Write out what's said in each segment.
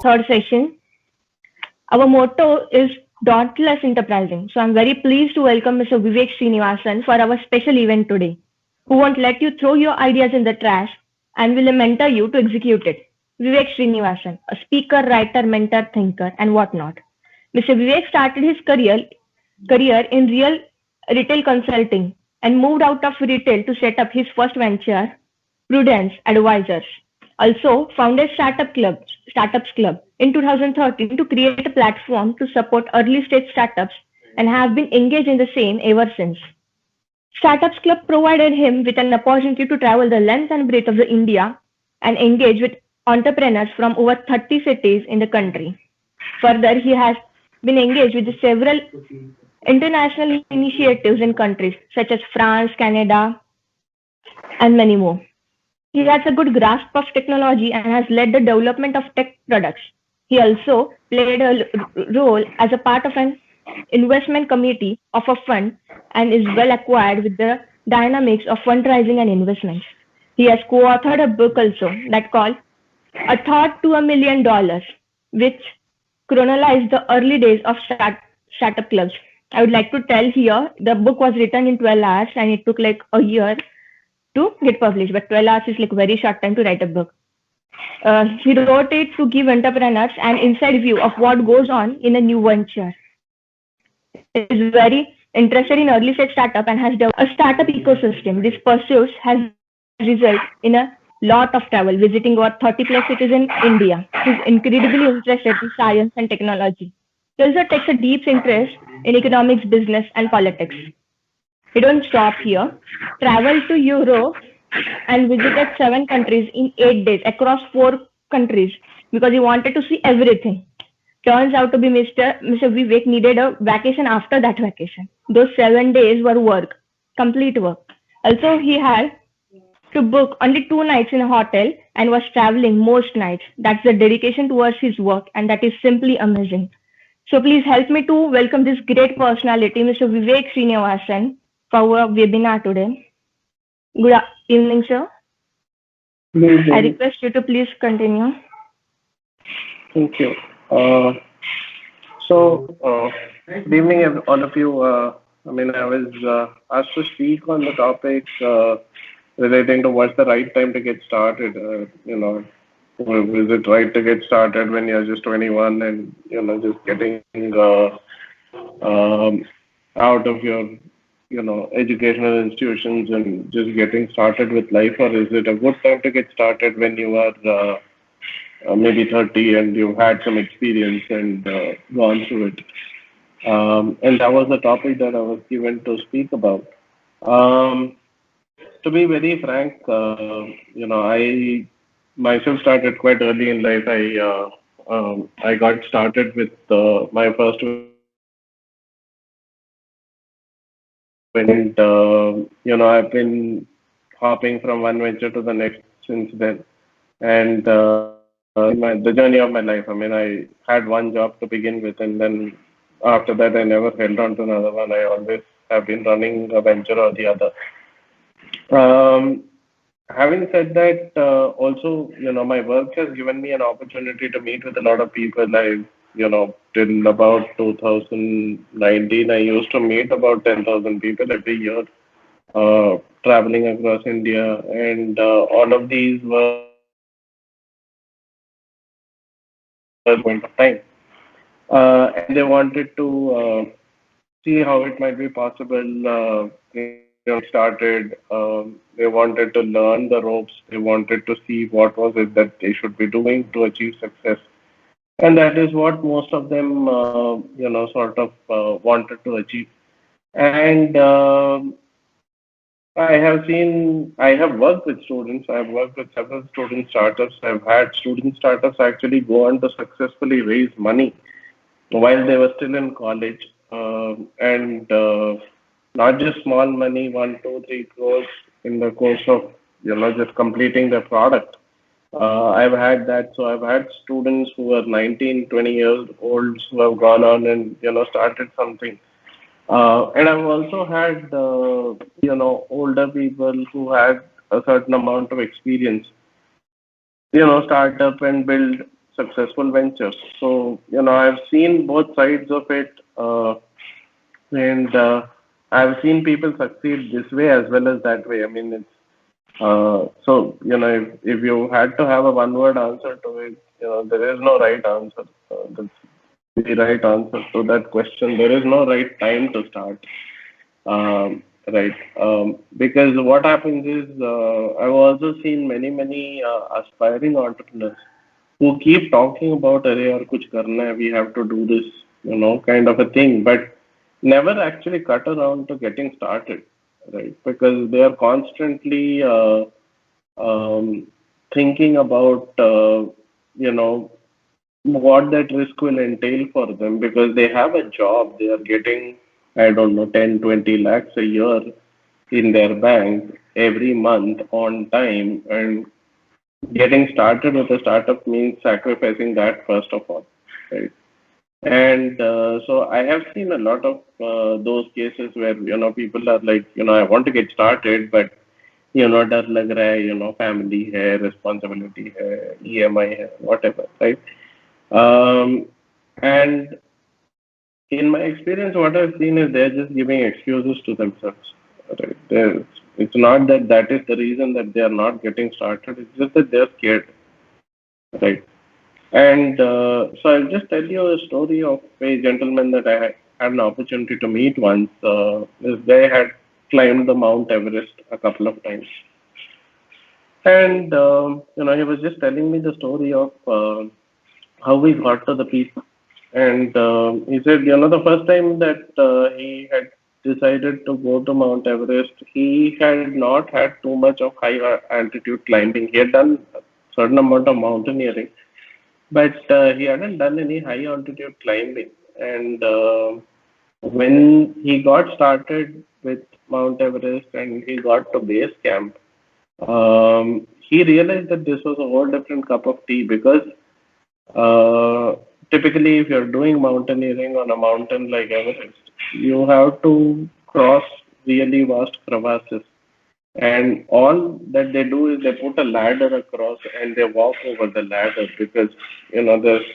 third session. Our motto is dauntless enterprising. So I'm very pleased to welcome Mr. Vivek Srinivasan for our special event today, who won't let you throw your ideas in the trash and will mentor you to execute it. Vivek Srinivasan, a speaker, writer, mentor, thinker, and whatnot. Mr. Vivek started his career in real retail consulting and moved out of retail to set up his first venture, Prudence Advisors. Also founded Startups Club in 2013 to create a platform to support early stage startups and have been engaged in the same ever since. Startups Club provided him with an opportunity to travel the length and breadth of the India and engage with entrepreneurs from over 30 cities in the country. Further, he has been engaged with several international initiatives in countries such as France, Canada, and many more. He has a good grasp of technology and has led the development of tech products. He also played a role as a part of an investment committee of a fund and is well acquainted with the dynamics of fundraising and investments. He has co-authored a book also that called A Thought to $1 Million, which chronicles the early days of startup clubs. I would like to tell here the book was written in 12 hours and it took like a year to get published, but 12 hours is like very short time to write a book. He wrote it to give entrepreneurs an inside view of what goes on in a new venture. Is very interested in early stage startup and has developed a startup ecosystem. This pursuit has resulted in a lot of travel, visiting over 30 plus cities in India. He's incredibly interested in science and technology. He also takes a deep interest in economics, business, and politics. He don't stop here. Traveled to Europe and visited 7 countries in 8 days across 4 countries because he wanted to see everything. Turns out to be Mr. Vivek needed a vacation after that vacation. Those 7 days were work, complete work. Also, he had to book only 2 nights in a hotel and was traveling most nights. That's the dedication towards his work, and that is simply amazing. So please help me to welcome this great personality, Mr. Vivek Srinivasan, for our webinar today. Good evening, sir. I Amazing. request you to please continue. Thank you. Uh, so, good evening, all of you. I was asked to speak on the topic relating to what's the right time to get started. Is it right to get started when you're just 21 and just getting um, out of your educational institutions and just getting started with life, or is it a good time to get started when you are maybe 30 and you've had some experience and gone through it? And that was the topic that I was given to speak about. Um, to be very frank, I myself started quite early in life. I got started with my first venture and I've been hopping from one venture to the next since then. And the journey of my life. I had one job to begin with, and then after that, I never held on to another one. I always have been running a venture or the other. Um, Having said that, also, my work has given me an opportunity to meet with a lot of people. Till about 2019, I used to meet about 10,000 people every year, traveling across India, and all of these were point of time. And they wanted to see how it might be possible started. They wanted to learn the ropes. They wanted to see what was it that they should be doing to achieve success. And that is what most of them, sort of wanted to achieve. And I have worked with students. I've worked with several student startups. I've had student startups actually go on to successfully raise money while they were still in college, and not just small money, 1, 2, 3 crores in the course of just completing the product. I've had that. So I've had students who are 19, 20 years old who have gone on and started something. And I've also had older people who had a certain amount of experience, start up and build successful ventures. So, I've seen both sides of it, and I've seen people succeed this way as well as that way. I mean, it's so, if you had to have a one-word answer to it, there is no right answer. That's the right answer to that question. There is no right time to start. Right. Because what happens is, I've also seen many aspiring entrepreneurs who keep talking about, "Arey, yaar, kuch karna hai, we have to do this," kind of a thing, but never actually cut around to getting started, right? Because they are constantly um, thinking about, what that risk will entail for them because they have a job, they are getting, I don't know, 10, 20 lakhs a year in their bank every month on time, and getting started with a startup means sacrificing that first of all, right? And so I have seen a lot of those cases where people are like, I want to get started, but डर लग रहा है, family है, responsibility है, EMI है, whatever, right? And in my experience, what I've seen is they're just giving excuses to themselves. Right? It's not that that is the reason that they are not getting started. It's just that they're scared, right? And so I'll just tell you a story of a gentleman that I had an opportunity to meet once. This guy had climbed the Mount Everest a couple of times, and he was just telling me the story of how we got to the peak. And he said, the first time that he had decided to go to Mount Everest, he had not had too much of high altitude climbing. He had done a certain amount of mountaineering, but he hadn't done any high altitude climbing. And when he got started with Mount Everest and he got to base camp, he realized that this was a whole different cup of tea because uh, typically, if you're doing mountaineering on a mountain like Everest, you have to cross really vast crevasses. And all that they do is they put a ladder across and they walk over the ladder because, there's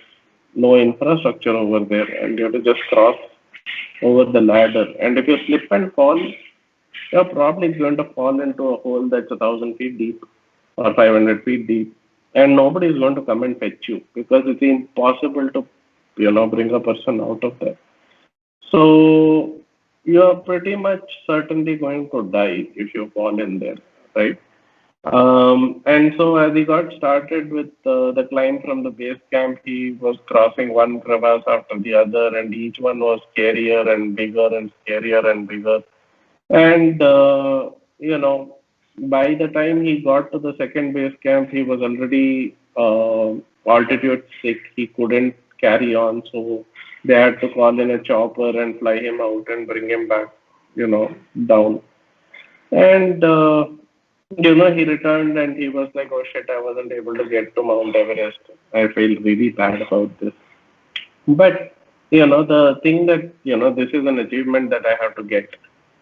no infrastructure over there and you have to just cross over the ladder. And if you slip and fall, you're probably going to fall into a hole that's 1,000 feet deep or 500 feet deep, and nobody is going to come and fetch you because it's impossible to, bring a person out of there. So you're pretty much certainly going to die if you fall in there, right? And so as he got started with the climb from the base camp, he was crossing one crevasse after the other, and each one was scarier and bigger and scarier and bigger. And, by the time he got to the second base camp, he was already altitude sick. He couldn't carry on. So they had to call in a chopper and fly him out and bring him back, down. And, he returned and he was like, "Oh shit, I wasn't able to get to Mount Everest. I feel really bad about this." But, the thing that, this is an achievement that I have to get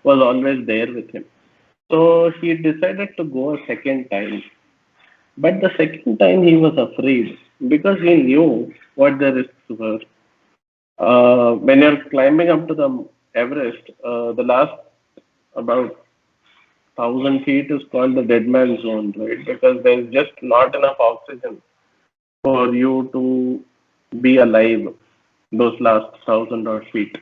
was always there with him. So he decided to go a second time. But the second time he was afraid because he knew what the risks were. When you're climbing up to the Everest, the last about 1,000 feet is called the dead man zone, right? Because there's just not enough oxygen for you to be alive those last 1,000 odd feet.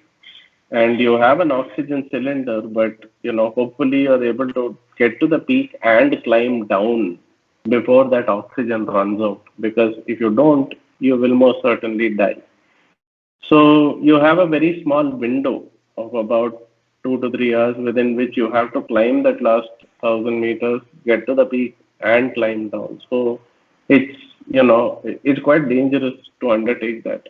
And you have an oxygen cylinder, but hopefully you're able to get to the peak and climb down before that oxygen runs out. Because if you don't, you will most certainly die. So you have a very small window of about 2 to 3 hours within which you have to climb that last 1,000 meters, get to the peak, and climb down. So it's it's quite dangerous to undertake that.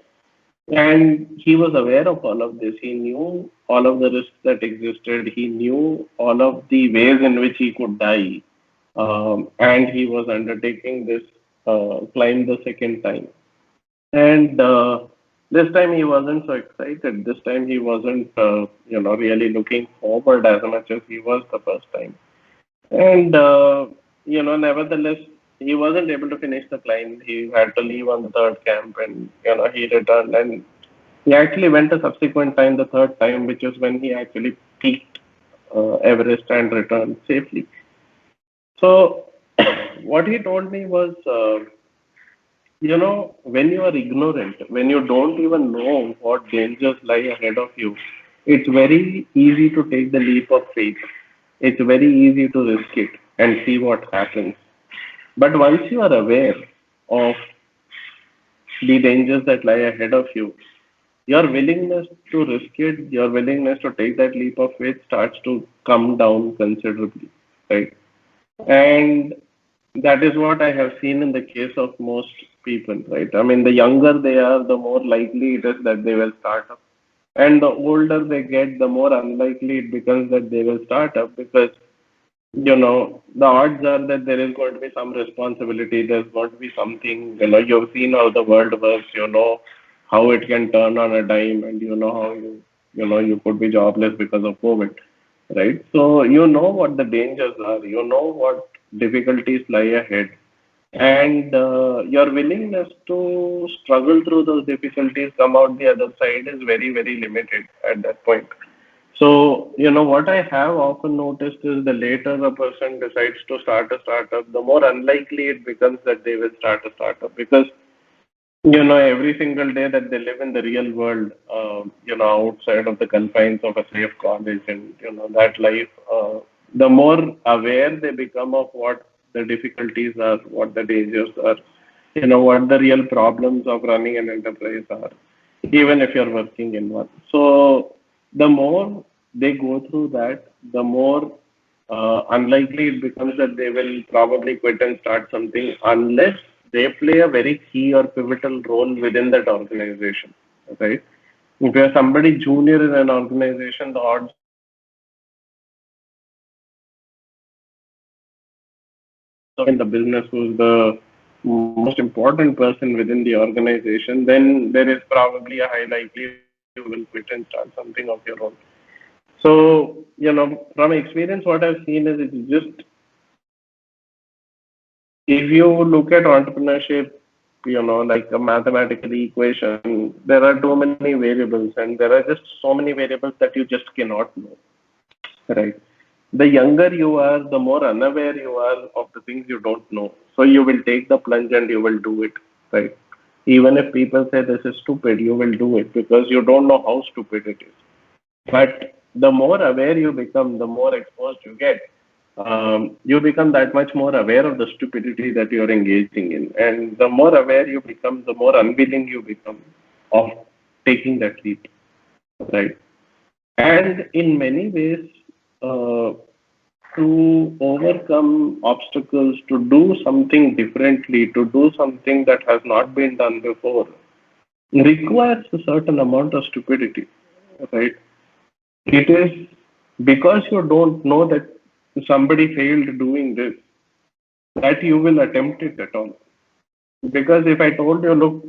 And he was aware of all of this. He knew all of the risks that existed. He knew all of the ways in which he could die. And he was undertaking this climb the second time. And this time he wasn't so excited. This time he wasn't, really looking forward as much as he was the first time. And, nevertheless, he wasn't able to finish the climb. He had to leave on the third camp, and he returned, and he actually went a subsequent time, the third time, which is when he actually peaked Everest and returned safely. So what he told me was, when you are ignorant, when you don't even know what dangers lie ahead of you, it's very easy to take the leap of faith. It's very easy to risk it and see what happens. But once you are aware of the dangers that lie ahead of you, your willingness to risk it, your willingness to take that leap of faith starts to come down considerably, right? And that is what I have seen in the case of most people, right? I mean, the younger they are, the more likely it is that they will start up. And the older they get, the more unlikely it becomes that they will start up because, the odds are that there is going to be some responsibility. There's going to be something, you've seen how the world works, how it can turn on a dime, and you know how you could be jobless because of COVID, right? So you know what the dangers are, you know what difficulties lie ahead, and your willingness to struggle through those difficulties, come out the other side, is very, very limited at that point. So, what I have often noticed is the later a person decides to start a startup, the more unlikely it becomes that they will start a startup because, every single day that they live in the real world, outside of the confines of a safe college and, that life, the more aware they become of what the difficulties are, what the dangers are, what the real problems of running an enterprise are, even if you're working in one. So the more they go through that, the more unlikely it becomes that they will probably quit and start something unless they play a very key or pivotal role within that organization, right? If you're somebody junior in an organization, the odds are that you're going to be in the business who's the most important person within the organization, then there is probably a high likelihood that you will quit and start something of your own. So, from experience, what I've seen is it's just if you look at entrepreneurship, like a mathematical equation, there are too many variables and there are just so many variables that you just cannot know, right? The younger you are, the more unaware you are of the things you don't know. So you will take the plunge and you will do it, right? Even if people say this is stupid, you will do it because you don't know how stupid it is. But the more aware you become, the more exposed you get, you become that much more aware of the stupidity that you're engaging in. And the more aware you become, the more unwilling you become of taking that leap, right? And in many ways, uh, to overcome obstacles, to do something differently, to do something that has not been done before, requires a certain amount of stupidity, right? It is because you don't know that somebody failed doing this that you will attempt it at all. Because if I told you, look,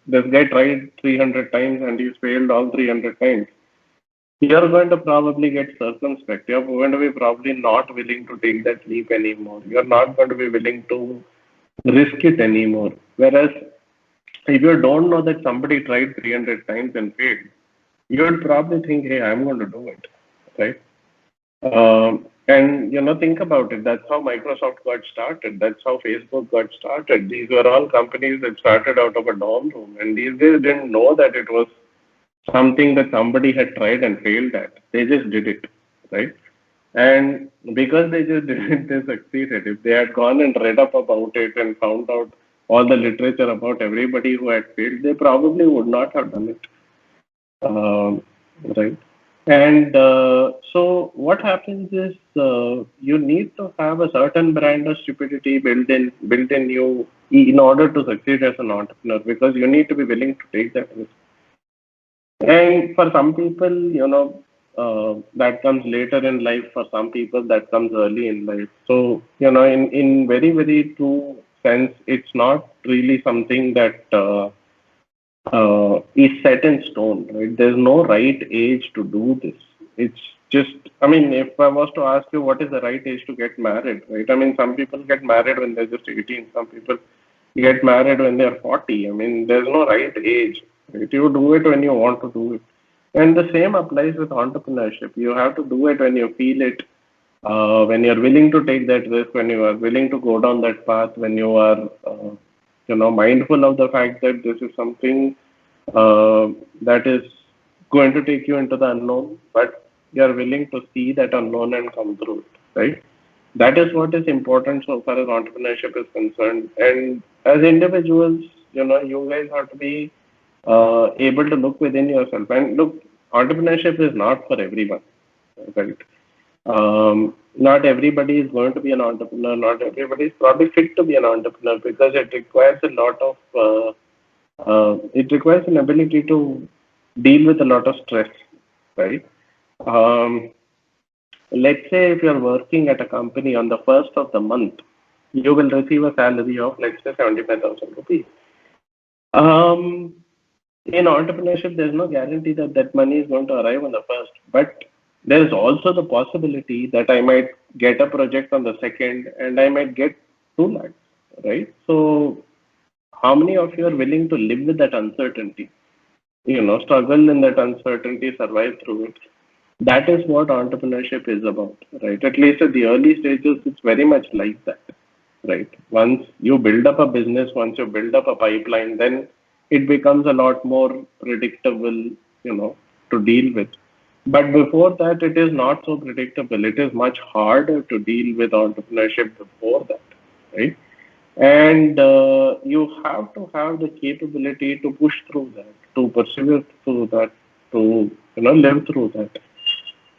this guy tried 300 times and he's failed all 300 times, you're going to probably get circumspect. You're going to be probably not willing to take that leap anymore. You're not going to be willing to risk it anymore. Whereas if you don't know that somebody tried 300 times and failed, you would probably think, hey, I'm going to do it, right? And think about it. That's how Microsoft got started. That's how Facebook got started. These were all companies that started out of a dorm room, and these guys didn't know that it was something that somebody had tried and failed at. They just did it, right? And because they just did it, they succeeded. If they had gone and read up about it and found out all the literature about everybody who had failed, they probably would not have done it. Right. And so what happens is you need to have a certain brand of stupidity built in you in order to succeed as an entrepreneur because you need to be willing to take that risk. And for some people, that comes later in life. For some people, that comes early in life. So, in very, very true sense, it's not really something that is set in stone, right? There's no right age to do this. It's just, I mean, if I was to ask you what is the right age to get married, right? I mean, some people get married when they're just 18. Some people get married when they're 40. I mean, there's no right age. Right? You do it when you want to do it. And the same applies with entrepreneurship. You have to do it when you feel it, when you're willing to take that risk, when you are willing to go down that path, when you are, mindful of the fact that this is something that is going to take you into the unknown, but you are willing to see that unknown and come through it, right? That is what is important so far as entrepreneurship is concerned. And as individuals, you guys have to be able to look within yourself. And look, entrepreneurship is not for everyone, right? Not everybody is going to be an entrepreneur. Not everybody is probably fit to be an entrepreneur because it requires a lot of it requires an ability to deal with a lot of stress, right? Um, let's say if you're working at a company on the first of the month, you will receive a salary of, let's say, 75,000 rupees. Um, in entrepreneurship, there's no guarantee that that money is going to arrive on the first, but there's also the possibility that I might get a project on the second and I might get 2 lakhs, right? So, how many of you are willing to live with that uncertainty? Struggle in that uncertainty, survive through it. That is what entrepreneurship is about, right? At least at the early stages, it's very much like that, right? Once you build up a business, once you build up a pipeline, then it becomes a lot more predictable, to deal with. But before that, it is not so predictable. It is much harder to deal with entrepreneurship before that, right? And you have to have the capability to push through that, to persevere through that, to live through that.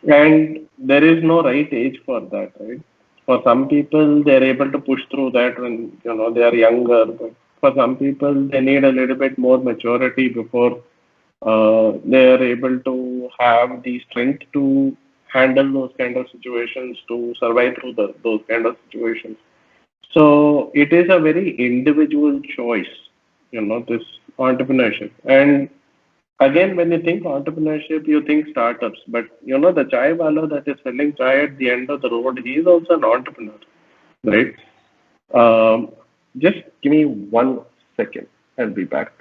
And there is no right age for that, right? For some people, they're able to push through that when they are younger. But for some people, they need a little bit more maturity before they are able to have the strength to handle those kind of situations, to survive through those kind of situations. So it is a very individual choice, this entrepreneurship. And again, when you think entrepreneurship, you think startups. But the chai wala that is selling chai at the end of the road, he is also an entrepreneur, right? Um, just give me 1 second. I'll be back.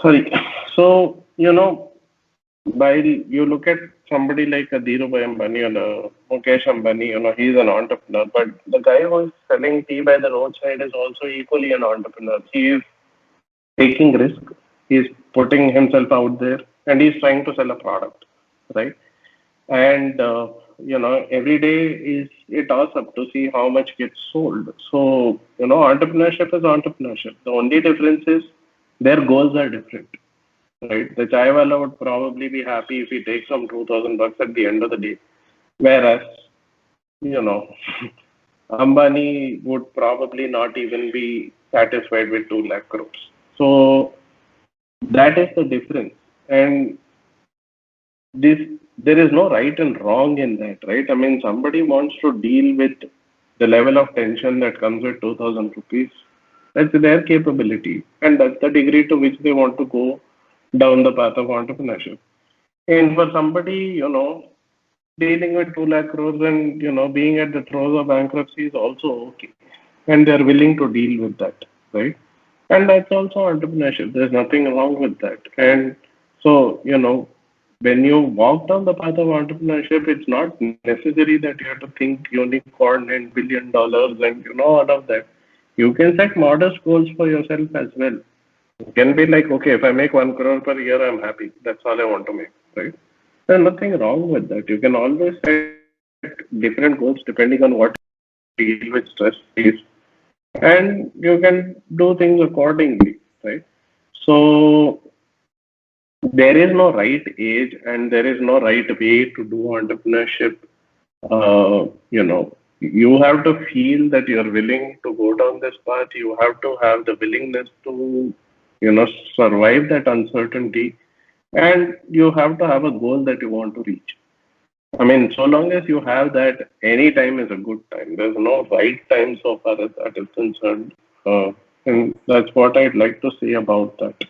Sorry. So, while you look at somebody like a Dhirubhai Ambani or a Mukesh Ambani, he's an entrepreneur. But the guy who is selling tea by the roadside is also equally an entrepreneur. He is taking risk. He's putting himself out there, and he's trying to sell a product, right? And every day is a toss up to see how much gets sold. So entrepreneurship is entrepreneurship. The only difference is their goals are different, right? The chai wala would probably be happy if he takes some 2,000 bucks at the end of the day, whereas you know Ambani would probably not even be satisfied with 2 lakh crores. So that is the difference. And this there is no right and wrong in that, right? I mean, somebody wants to deal with the level of tension that comes with 2,000 rupees. That's their capability, and that's the degree to which they want to go down the path of entrepreneurship. And for somebody, dealing with 2 lakh crores and being at the throes of bankruptcy is also okay, and they're willing to deal with that, right? And that's also entrepreneurship. There's nothing wrong with that. And so, when you walk down the path of entrepreneurship, it's not necessary that you have to think unicorn and $1 billion and all of that. You can set modest goals for yourself as well. You can be like, okay, if I make 1 crore per year, I'm happy. That's all I want to make, right? There's nothing wrong with that. You can always set different goals depending on what you deal with stress is, and you can do things accordingly, right? So there is no right age and there is no right way to do entrepreneurship. you have to feel that you're willing to go down this path. You have to have the willingness to, survive that uncertainty, and you have to have a goal that you want to reach. I mean, so long as you have that, any time is a good time. There's no right time so far as that is concerned. And that's what I'd like to say about that.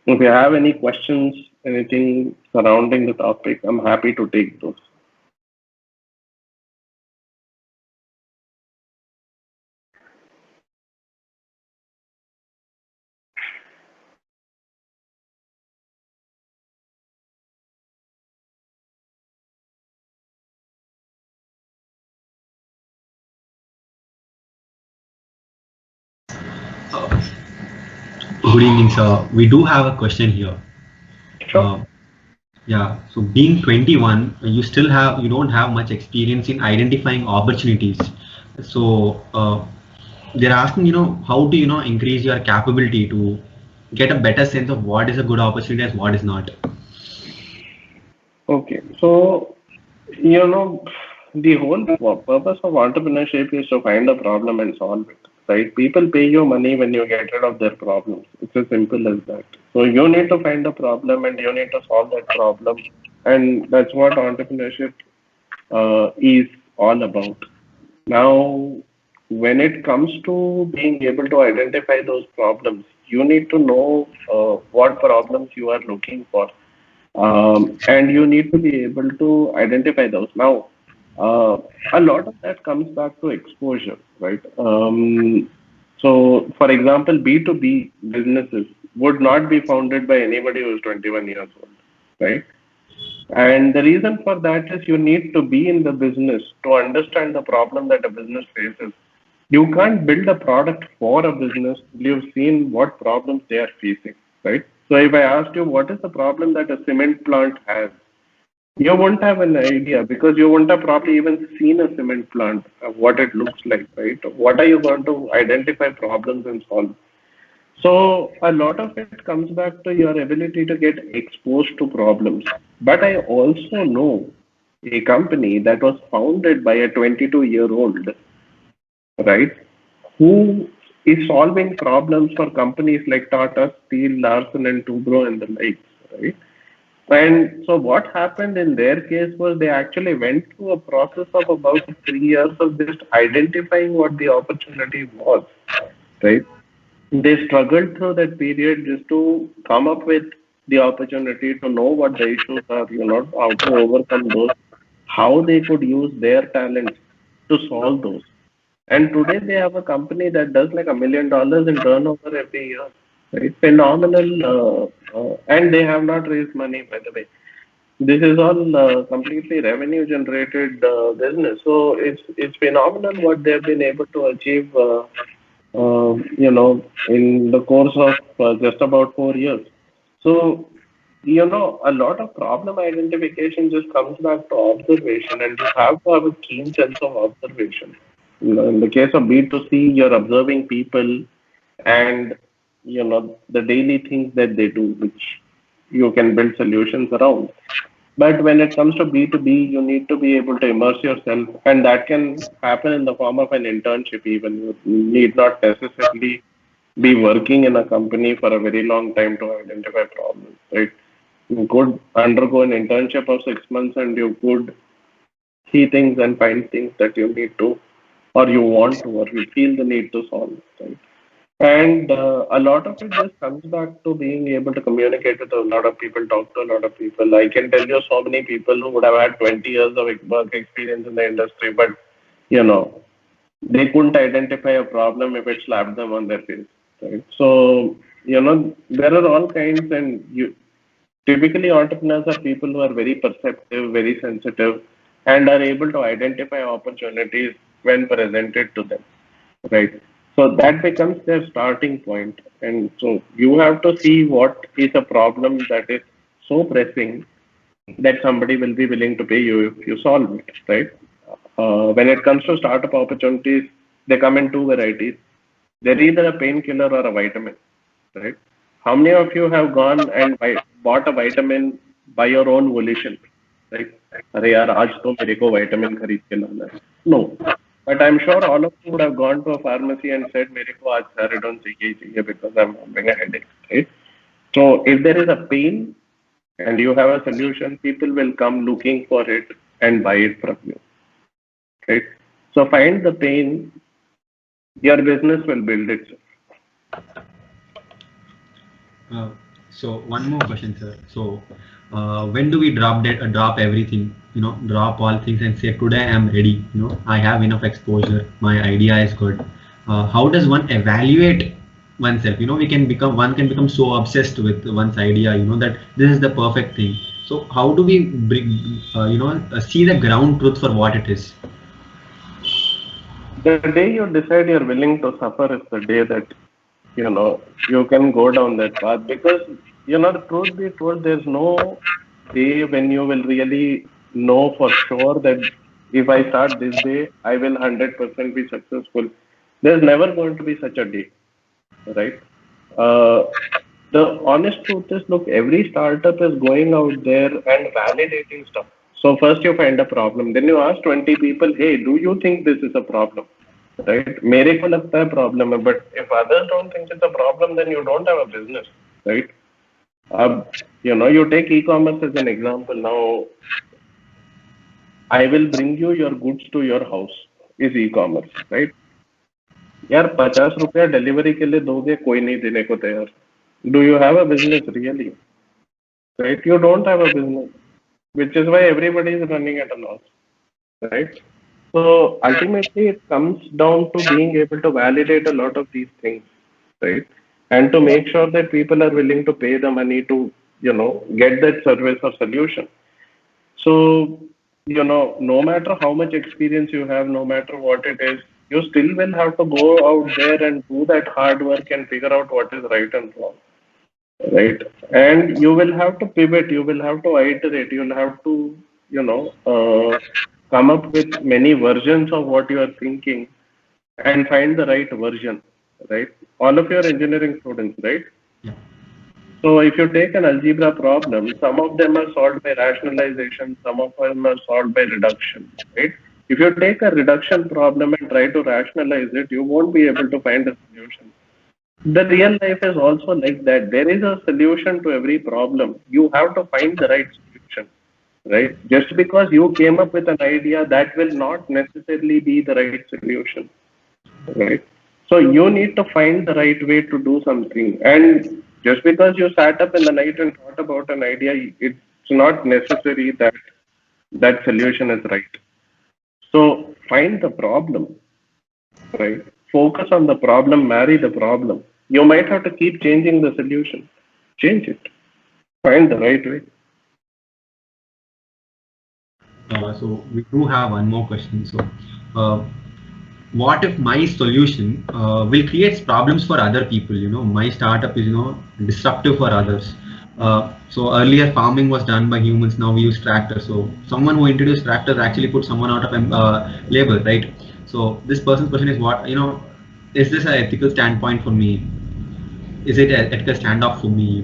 If you have any questions, anything surrounding the topic, I'm happy to take those. Uh, Good evening, sir. We do have a question here. Sure. Uh, yeah, so being 21, you don't have much experience in identifying opportunities. So they're asking, how to, increase your capability to get a better sense of what is a good opportunity and what is not. Okay. So, you know, the whole purpose of entrepreneurship is to find a problem and solve it, right? People pay you money when you get rid of their problems. It's as simple as that. So you need to find a problem and you need to solve that problem. And that's what entrepreneurship is all about. Now, when it comes to being able to identify those problems, you need to know what problems you are looking for, and you need to be able to identify those. Now, a lot of that comes back to exposure, right? So, for example, B2B businesses would not be founded by anybody who is 21 years old, right? And the reason for that is you need to be in the business to understand the problem that a business faces. You can't build a product for a business till you've seen what problems they are facing, right? So if I asked you what is the problem that a cement plant has, you won't have an idea because you won't have probably even seen a cement plant, what it looks like, right? What are you going to identify problems and solve? So a lot of it comes back to your ability to get exposed to problems. But I also know a company that was founded by a 22-year-old, right, who is solving problems for companies like Tata Steel, Larsen and Toubro and the likes, right? And so what happened in their case was they actually went through a process of about 3 years of just identifying what the opportunity was, right? They struggled through that period just to come up with the opportunity to know what the issues are, how to overcome those, how they could use their talents to solve those. And today they have a company that does like $1 million in turnover every year. Right? Phenomenal, and they have not raised money, by the way. This is all completely revenue generated business. So it's phenomenal what they've been able to achieve. In the course of just about 4 years. So, a lot of problem identification just comes back to observation, and you have to have a keen sense of observation. In the case of B2C, you're observing people and, the daily things that they do, which you can build solutions around. But when it comes to B2B, you need to be able to immerse yourself, and that can happen in the form of an internship, even. You need not necessarily be working in a company for a very long time to identify problems, right? You could undergo an internship of 6 months and you could see things and find things that you need to, or you want to, or you feel the need to solve, right? And a lot of it just comes back to being able to communicate with a lot of people, talk to a lot of people. I can tell you so many people who would have had 20 years of work experience in the industry, but you know, they couldn't identify a problem if it slapped them on their face. Right? So, there are all kinds, and typically entrepreneurs are people who are very perceptive, very sensitive, and are able to identify opportunities when presented to them, right? So that becomes their starting point. And so you have to see what is a problem that is so pressing that somebody will be willing to pay you if you solve it, right? When it comes to startup opportunities, they come in two varieties. They're either a painkiller or a vitamin, right? How many of you have gone and bought a vitamin by your own volition, Like, अरे यार आज तो मेरे को vitamin खरीद के लाना है. No, but I'm sure all of you would have gone to a pharmacy and said मेरे को आज Saridon चाहिए because I'm having a headache, right? So if there is a pain and you have a solution, people will come looking for it and buy it from you, right? So find the pain, your business will build itself. So one more question, sir. So when do we drop everything? Drop all things and say today I am ready. I have enough exposure. My idea is good. How does one evaluate oneself? One can become so obsessed with one's idea. That this is the perfect thing. So how do we see the ground truth for what it is? The day you decide you're willing to suffer is the day that you can go down that path, because the truth be told, there's no day when you will really know for sure that if I start this day I will 100% be successful. There's never going to be such a day, right? The honest truth is, look, every startup is going out there and validating stuff. So first you find a problem, then you ask 20 people, hey, do you think this is a problem? Right? मेरे को लगता है problem है, but if others don't think it's a problem, then you don't have a business, right? You take e-commerce as an example. Now, I will bring you your goods to your house is e-commerce, right? यार 50 रुपया delivery के लिए दोगे, कोई नहीं देने को तैयार. Do you have a business really? Right? You don't have a business, which is why everybody is running at a loss, right? So ultimately, it comes down to being able to validate a lot of these things, right? And to make sure that people are willing to pay the money to, get that service or solution. So, no matter how much experience you have, no matter what it is, you still will have to go out there and do that hard work and figure out what is right and wrong, right? And you will have to pivot, you will have to iterate, you'll have to, come up with many versions of what you are thinking and find the right version, right? All of your engineering students, right? Yeah. So if you take an algebra problem, some of them are solved by rationalization, some of them are solved by reduction, right? If you take a reduction problem and try to rationalize it, you won't be able to find a solution. The real life is also like that. There is a solution to every problem. You have to find the right solution, right? Just because you came up with an idea, that will not necessarily be the right solution, right? So you need to find the right way to do something. And just because you sat up in the night and thought about an idea, it's not necessary that that solution is right. So find the problem, right? Focus on the problem, marry the problem. You might have to keep changing the solution. Change it. Find the right way. So we do have one more question. So what if my solution will create problems for other people? My startup is disruptive for others. So earlier farming was done by humans, now we use tractors. So someone who introduced tractors actually put someone out of labor, right? So this person's question is, what is this an ethical standpoint for me? Is it an ethical standoff for me?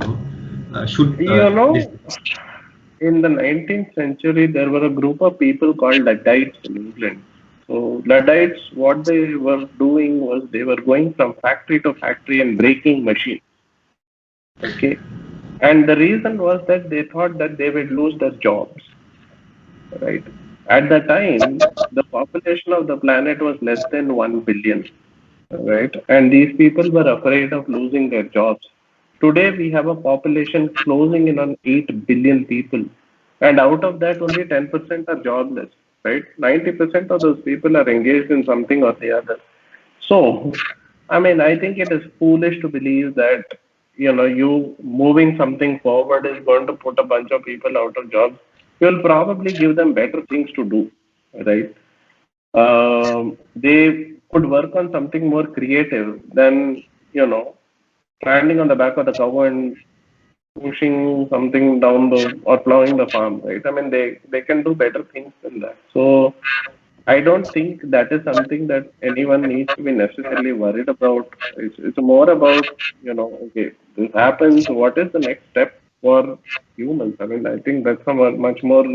In the 19th century, there were a group of people called Luddites in England. So Luddites, what they were doing was they were going from factory to factory and breaking machines. Okay. And the reason was that they thought that they would lose their jobs, right? At the time, the population of the planet was less than 1 billion, right? And these people were afraid of losing their jobs. Today, we have a population closing in on 8 billion people. And out of that, only 10% are jobless, right? 90% of those people are engaged in something or the other. So, I think it is foolish to believe that, you moving something forward is going to put a bunch of people out of jobs. You'll probably give them better things to do, right? They could work on something more creative than, standing on the back of the cow and pushing something down or plowing the farm, right? They can do better things than that. So I don't think that is something that anyone needs to be necessarily worried about. It's more about, okay, this happens. What is the next step for humans? I think that's a much more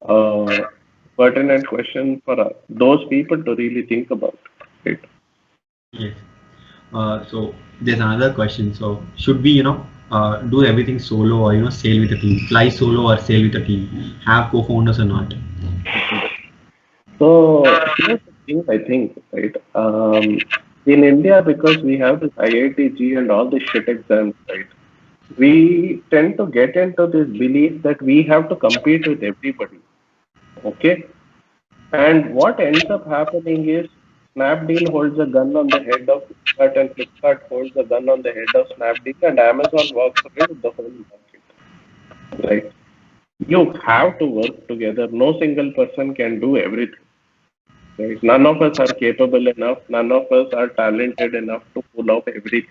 pertinent question for those people to really think about, right? Yes. So there's another question. So should we, do everything solo or sail with a team? Fly solo or sail with a team? Have co-founders or not? So here's the thing, I think, right? In India, because we have this IITG and all the shit exams, right? We tend to get into this belief that we have to compete with everybody. Okay. And what ends up happening is Snapdeal holds a gun on the head of Flipkart, and Flipkart holds a gun on the head of Snapdeal, and Amazon walks away with the whole market. Right? You have to work together. No single person can do everything. Right? None of us are capable enough. None of us are talented enough to pull off everything.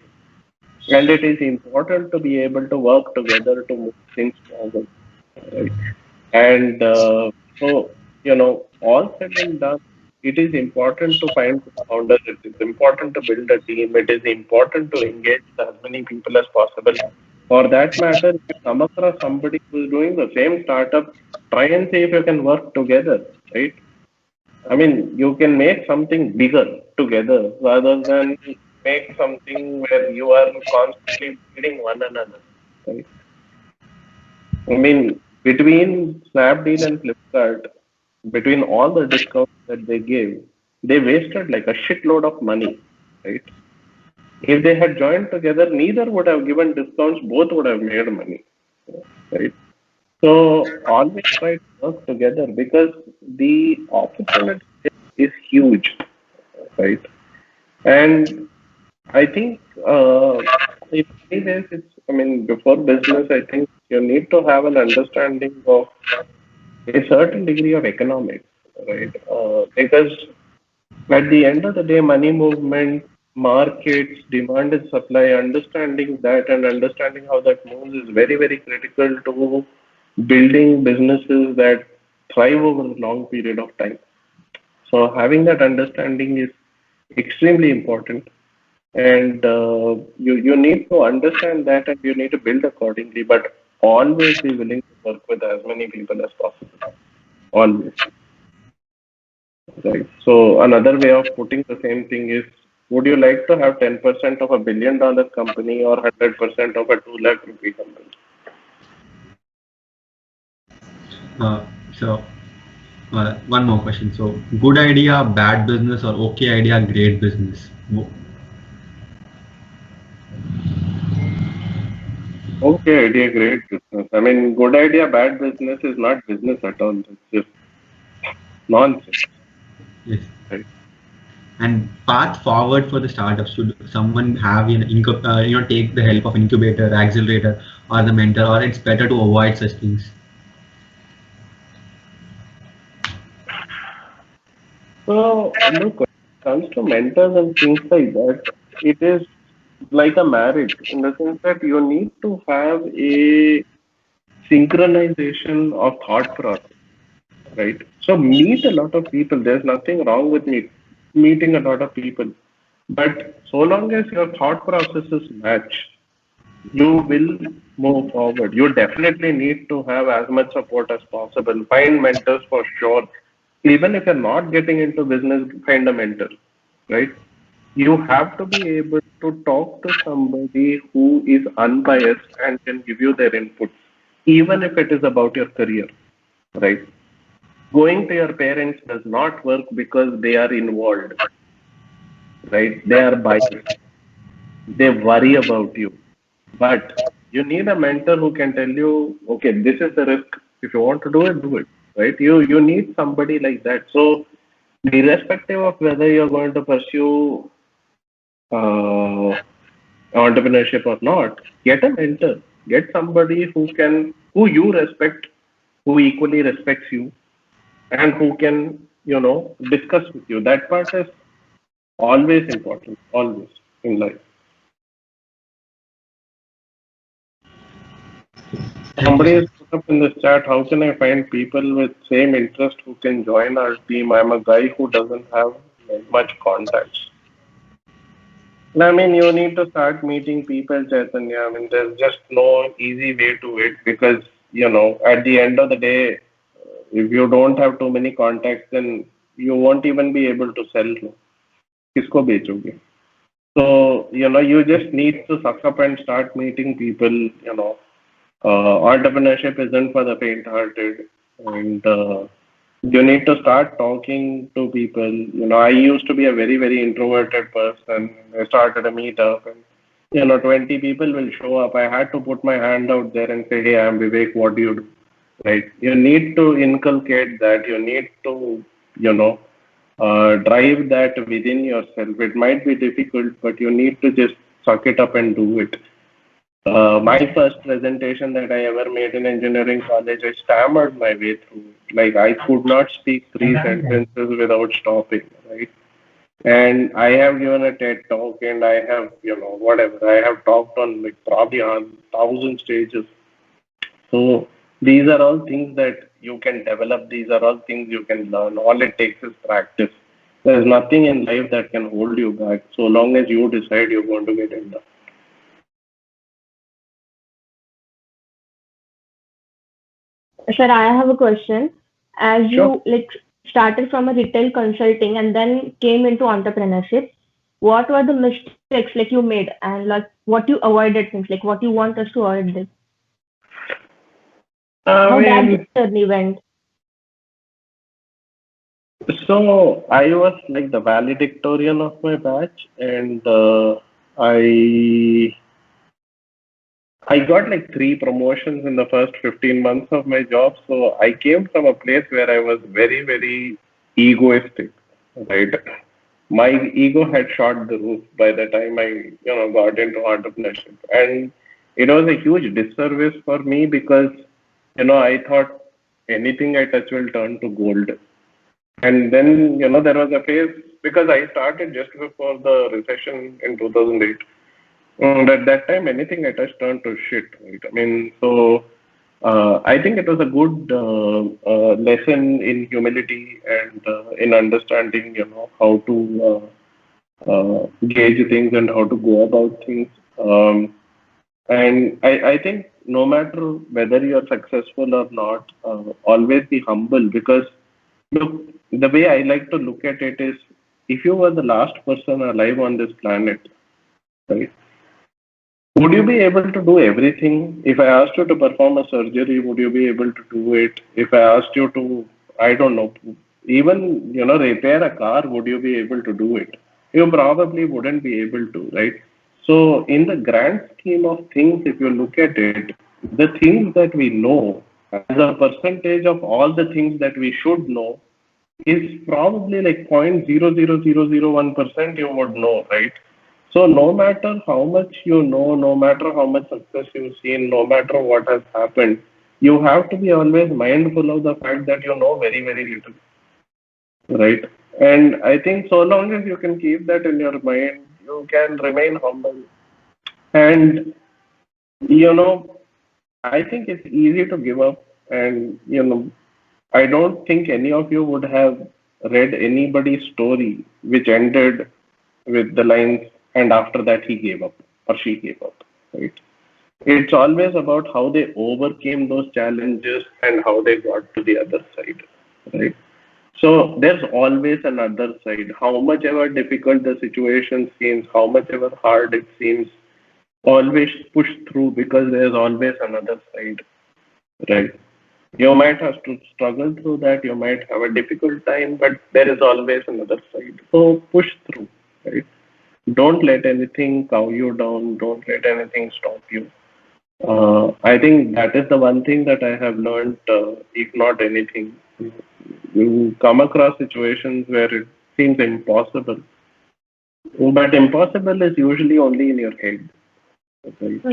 And it is important to be able to work together to move things forward. Right? And so, all said and done, it is important to find founders. It is important to build a team. It is important to engage as many people as possible. For that matter, if you come across somebody who is doing the same startup, try and see if you can work together, right? I mean, you can make something bigger together rather than make something where you are constantly beating one another, right? I mean, between Snapdeal and Flipkart, between all the discounts that they gave, they wasted like a shitload of money, right? If they had joined together, neither would have given discounts, both would have made money, right? So always try to work together because the opportunity is huge, right? And I think in many ways, I mean, before business, I think you need to have an understanding of a certain degree of economics, right? Because at the end of the day, money movement, markets, demand and supply, understanding that and understanding how that moves is very, very critical to building businesses that thrive over a long period of time. So having that understanding is extremely important, and you need to understand that, and you need to build accordingly. But always be willing to work with as many people as possible. Always. Right. So another way of putting the same thing is, would you like to have 10% of $1 billion company or 100% of a 2 lakh rupee company? So one more question. So good idea, bad business, or okay idea, great business? Okay idea, great business. I mean, good idea, bad business is not business at all. It's just nonsense. Yes. Right. And path forward for the startup, should someone have take the help of incubator, accelerator, or the mentor, or it's better to avoid such things? So look, when it comes to mentors and things like that, it is like a marriage in the sense that you need to have a synchronization of thought process, right? So meet a lot of people. There's nothing wrong with meeting a lot of people. But so long as your thought processes match, you will move forward. You definitely need to have as much support as possible. Find mentors for sure. Even if you're not getting into business, find a mentor, right? You have to be able to talk to somebody who is unbiased and can give you their inputs, even if it is about your career, right? Going to your parents does not work because they are involved, right? They are biased. They worry about you. But you need a mentor who can tell you, okay, this is the risk. If you want to do it, right? You need somebody like that. So irrespective of whether you're going to pursue uh, entrepreneurship or not, get a mentor. Get somebody who you respect, who equally respects you, and who can, discuss with you. That part is always important, always in life. Thank you, Somebody sir. has put up in the chat, how can I find people with same interest who can join our team? I'm a guy who doesn't have much contacts. I mean, you need to start meeting people, Chaitanya. I mean, there's just no easy way to it because, at the end of the day, if you don't have too many contacts, then you won't even be able to sell. किसको बेचोगे? So, you just need to suck up and start meeting people. Entrepreneurship isn't for the faint-hearted, and you need to start talking to people. I used to be a very, very introverted person. I started a meetup, and 20 people will show up. I had to put my hand out there and say, "Hey, I'm Vivek. What do you do?" Right? You need to inculcate that. You need to, drive that within yourself. It might be difficult, but you need to just suck it up and do it. My first presentation that I ever made in engineering college, I stammered my way through it. Like I could not speak 3 sentences without stopping, right? And I have given a TED talk, and I have, whatever. I have talked on like probably on 1,000 stages. So these are all things that you can develop. These are all things you can learn. All it takes is practice. There's nothing in life that can hold you back so long as you decide you're going to get it done. Sir, I have a question. As Sure. you started from a retail consulting and then came into entrepreneurship, what were the mistakes you made, and what you avoided, things like what you want us to avoid this? I How that mean, journey went? so I was like the valedictorian of my batch, and I I got like 3 promotions in the first 15 months of my job. So I came from a place where I was very, very egoistic, right? My ego had shot the roof by the time I, got into entrepreneurship. And it was a huge disservice for me because, I thought anything I touch will turn to gold. And then, there was a phase because I started just before the recession in 2008. And at that time, anything I touched turned to shit, right? I mean, so I think it was a good lesson in humility and in understanding, how to gauge things and how to go about things. And I think no matter whether you're successful or not, always be humble because look, the way I like to look at it is if you were the last person alive on this planet, right? Would you be able to do everything? If I asked you to perform a surgery, would you be able to do it? If I asked you to, I don't know, even, repair a car, would you be able to do it? You probably wouldn't be able to, right? So, in the grand scheme of things, if you look at it, the things that we know as a percentage of all the things that we should know is probably like 0.00001% you would know, right? So no matter how much you know, no matter how much success you've seen, no matter what has happened, you have to be always mindful of the fact that you know very, very little, right? And I think so long as you can keep that in your mind, you can remain humble. And, you know, I think it's easy to give up. And, I don't think any of you would have read anybody's story which ended with the lines, and after that he gave up or she gave up, right? It's always about how they overcame those challenges and how they got to the other side, right? So there's always another side. How much ever difficult the situation seems, how much ever hard it seems, always push through because there's always another side, right? You might have to struggle through that, you might have a difficult time, but there is always another side. So push through, right? Don't let anything cow you down. Don't let anything stop you. I think that is the one thing that I have learned, if not anything. You come across situations where it seems impossible, but impossible is usually only in your head. Right?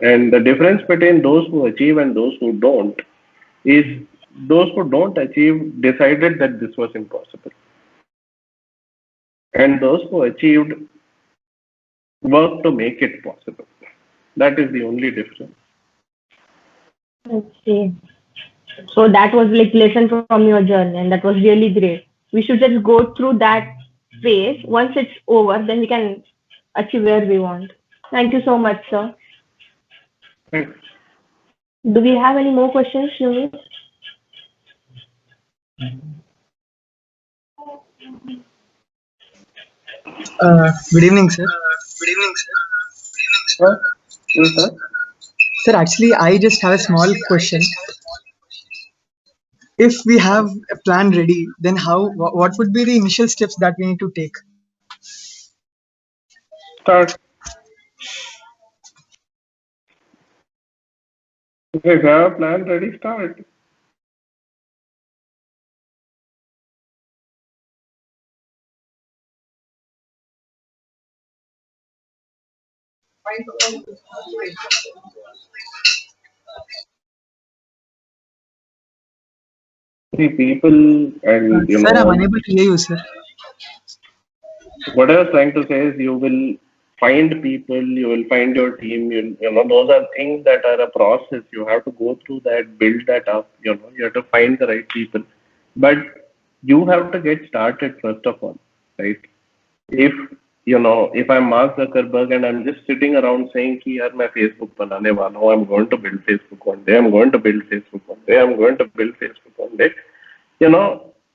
And the difference between those who achieve and those who don't is those who don't achieve decided that this was impossible. And those who achieved worked to make it possible. That is the only difference. Okay. So that was lesson from your journey, and that was really great. We should just go through that phase. Once it's over, then we can achieve where we want. Thank you so much, sir. Thanks. Do we have any more questions, Yumi? Good evening, sir. Huh? Yes, sir. Sir, actually, I just have a small question. If we have a plan ready, then what would be the initial steps that we need to take? Start. If you have a plan ready, start. See, people, and Sir, I'm unable to hear you, sir. what I was trying to say is you will find people, you will find your team, those are things that are a process. You have to go through that, build that up, you have to find the right people. But you have to get started first of all, right? If if I'm Mark Zuckerberg and I'm just sitting around saying कि यार मैं Facebook बनाने वाला हूँ, I'm going to build Facebook one day, I'm going to build Facebook one day, I'm going to build Facebook one day,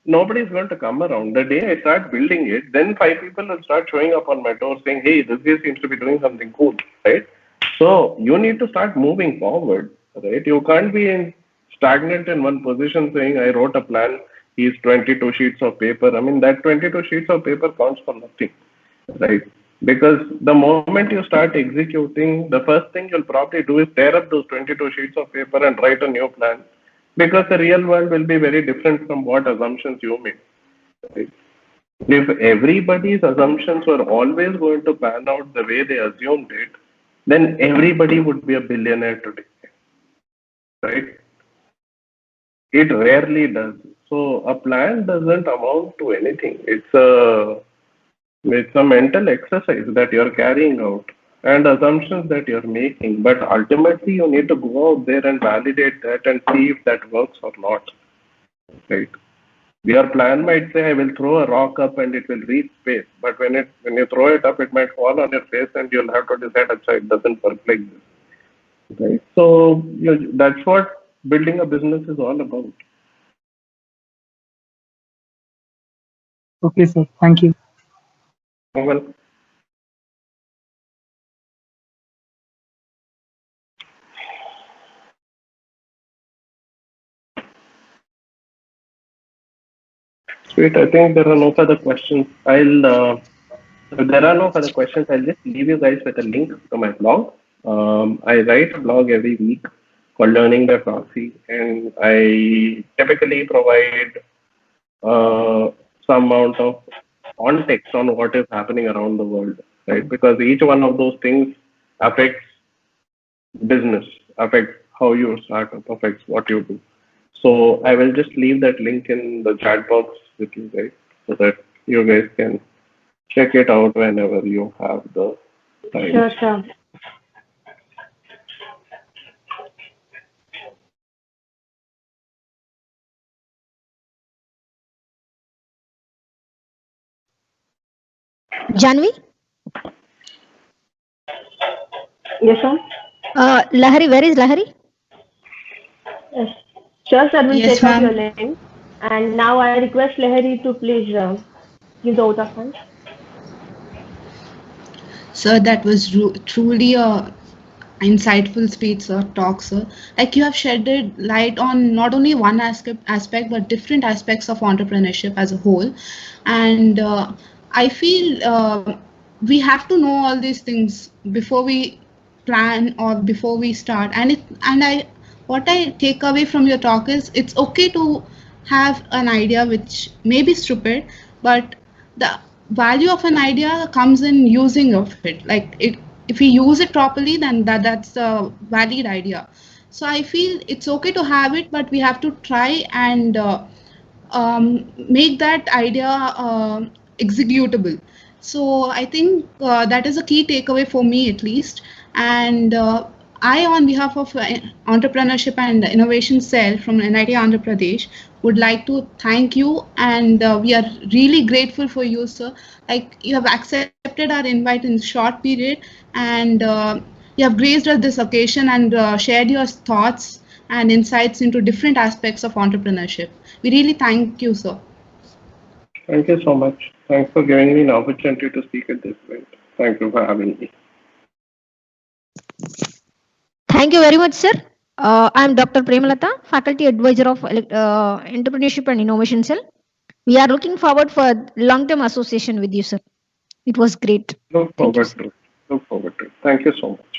nobody's going to come around. The day I start building it, then 5 people will start showing up on my door saying, hey, this guy seems to be doing something cool, right? So you need to start moving forward, right? You can't be stagnant in one position saying, I wrote a plan, he's 22 sheets of paper. I mean, that 22 sheets of paper counts for nothing, right? Because the moment you start executing, the first thing you'll probably do is tear up those 22 sheets of paper and write a new plan, because the real world will be very different from what assumptions you made. Right? If everybody's assumptions were always going to pan out the way they assumed it, then everybody would be a billionaire today, right? It rarely does. So a plan doesn't amount to anything. It's a mental exercise that you're carrying out and assumptions that you're making. But ultimately, you need to go out there and validate that and see if that works or not. Right? Your plan might say, I will throw a rock up and it will reach space. But when you throw it up, it might fall on your face and you'll have to decide, it doesn't work like this. Right? So that's what building a business is all about. Okay, sir. Thank you. Well, sweet. I think there are no further questions. If there are no further questions, I'll just leave you guys with a link to my blog. I write a blog every week called Learning by Proxy, and I typically provide some amount of context on what is happening around the world, right? Because each one of those things affects business, affects how you start up, affects what you do. So I will just leave that link in the chat box with you guys so that you guys can check it out whenever you have the time. Sure, sir. Janvi? Yes, sir. Lahari, where is Lahari? Yes. Sure, sir. We'll Yes, check out your ma'am. link. And now I request Lahari to please give the vote of thanks. Sir, that was truly a insightful speech, sir, talk, sir. Like you have shedded light on not only one aspect but different aspects of entrepreneurship as a whole. And I feel we have to know all these things before we plan or before we start. What I take away from your talk is it's okay to have an idea which may be stupid, but the value of an idea comes in using of it. Like if we use it properly, then that's a valid idea. So I feel it's okay to have it, but we have to try and make that idea executable. So I think that is a key takeaway for me at least. And I, on behalf of Entrepreneurship and Innovation Cell from NIT Andhra Pradesh, would like to thank you, and we are really grateful for you, sir. Like you have accepted our invite in a short period, and you have graced us this occasion and shared your thoughts and insights into different aspects of entrepreneurship. We really thank you, sir. Thank you so much. Thanks for giving me an opportunity to speak at this event. Thank you for having me. Thank you very much, sir. I am Dr. Premalata, Faculty Advisor of Entrepreneurship and Innovation Cell. We are looking forward for long-term association with you, sir. It was great. Look Thank you, forward sir. to it. Look forward to it. Thank you so much.